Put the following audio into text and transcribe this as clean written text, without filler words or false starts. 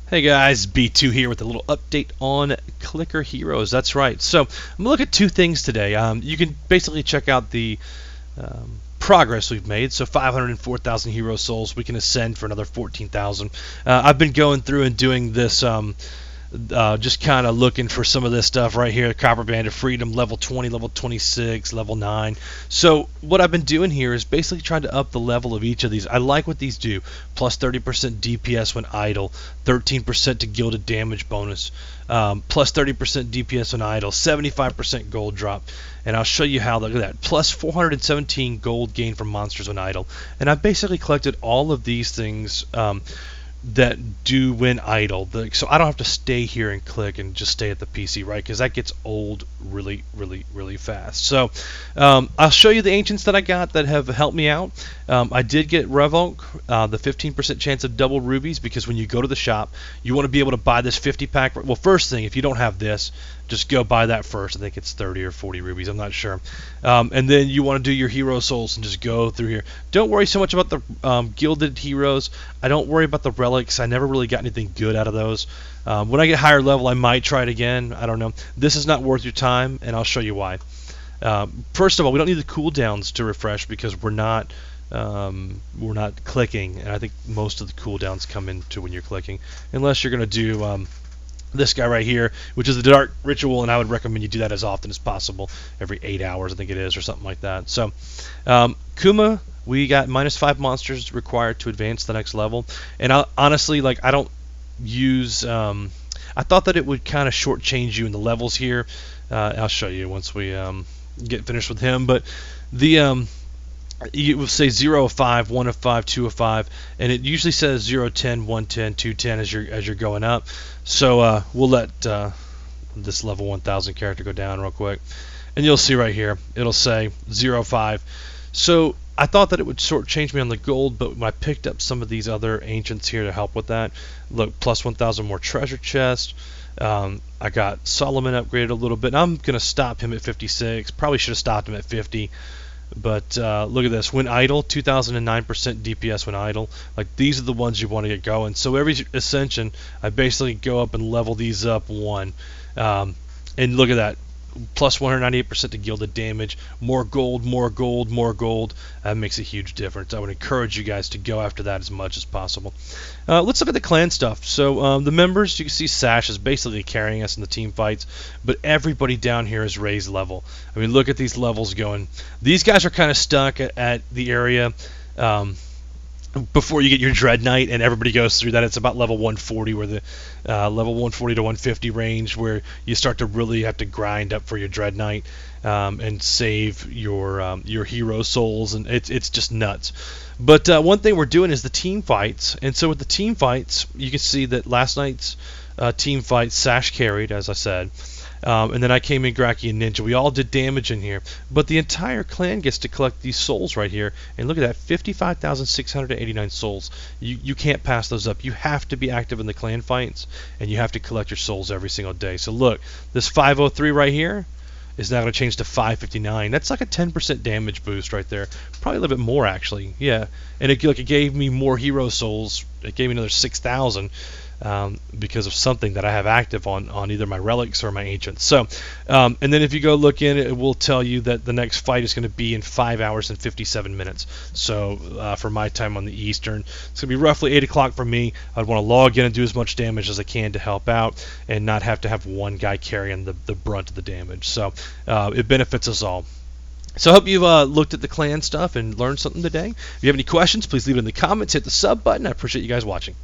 Hey guys, B2 here with a little update on Clicker Heroes. That's right. So I'm going to look at two things today. You can basically check out the progress we've made. So 504,000 hero souls. We can ascend for another 14,000. I've been going through and doing this just kind of looking for some of this stuff right here. Copper Band of Freedom, level 20, level 26, level 9. So what I've been doing here is basically trying to up the level of each of these. I like what these do. Plus 30% DPS when idle, 13% to gilded damage bonus, plus 30% DPS when idle, 75% gold drop. And I'll show you how. Look at that. Plus 417 gold gain from monsters when idle. And I've basically collected all of these things that do when idle. So I don't have to stay here and click and just stay at the PC, right? Because that gets old really, really, really fast. So I'll show you the ancients that I got that have helped me out. I did get Revoke, the 15% chance of double rubies, because when you go to the shop, you want to be able to buy this 50 pack. Well, first thing, if you don't have this, just go buy that first. I think it's 30 or 40 rubies. I'm not sure. And then you want to do your hero souls and just go through here. Don't worry so much about the gilded heroes. I don't worry about the relics. I never really got anything good out of those. When I get higher level, I might try it again. I don't know. This is not worth your time, and I'll show you why. First of all, we don't need the cooldowns to refresh because we're not clicking, and I think most of the cooldowns come into when you're clicking, unless you're going to do this guy right here, which is the Dark Ritual, and I would recommend you do that as often as possible, every 8 hours, I think it is, or something like that. So, Kuma, we got -5 monsters required to advance the next level, and honestly, like, I don't use. I thought that it would kind of shortchange you in the levels here. I'll show you once we get finished with him, but the you will say 0 of 5, 1 of 5, 2 of 5, and it usually says 0, 10, 1, 10, 2, 10 as you're going up. So we'll let this level 1000 character go down real quick, and you'll see right here it'll say 0, 5. So I thought that it would change me on the gold, but when I picked up some of these other ancients here to help with that, look, plus 1000 more treasure chest. I got Solomon upgraded a little bit. I'm gonna stop him at 56. Probably should have stopped him at 50. But look at this. When idle, 2009% DPS when idle. Like, these are the ones you want to get going. So every ascension, I basically go up and level these up 1. And look at that. Plus 198% to gilded damage. More gold, more gold, more gold. That makes a huge difference. I would encourage you guys to go after that as much as possible. Let's look at the clan stuff. So the members, you can see Sash is basically carrying us in the team fights, but everybody down here is raised level. I mean, look at these levels going. These guys are kind of stuck at the area before you get your Dread Knight, and everybody goes through that. It's about level 140, where the level 140 to 150 range, where you start to really have to grind up for your Dread Knight and save your hero souls, and it's just nuts. But one thing we're doing is the team fights, and so with the team fights, you can see that last night's team fight, Sash carried, as I said. And then I came in, Graki and Ninja. We all did damage in here. But the entire clan gets to collect these souls right here. And look at that, 55,689 souls. You can't pass those up. You have to be active in the clan fights, and you have to collect your souls every single day. So look, this 503 right here is now going to change to 559. That's like a 10% damage boost right there. Probably a little bit more, actually. Yeah. And it gave me more hero souls. It gave me another 6,000. Because of something that I have active on either my relics or my ancients. So, and then if you go look in, it will tell you that the next fight is going to be in 5 hours and 57 minutes. So for my time on the Eastern, it's going to be roughly 8 o'clock for me. I'd want to log in and do as much damage as I can to help out and not have to have one guy carrying the brunt of the damage. So it benefits us all. So I hope you've looked at the clan stuff and learned something today. If you have any questions, please leave it in the comments. Hit the sub button. I appreciate you guys watching.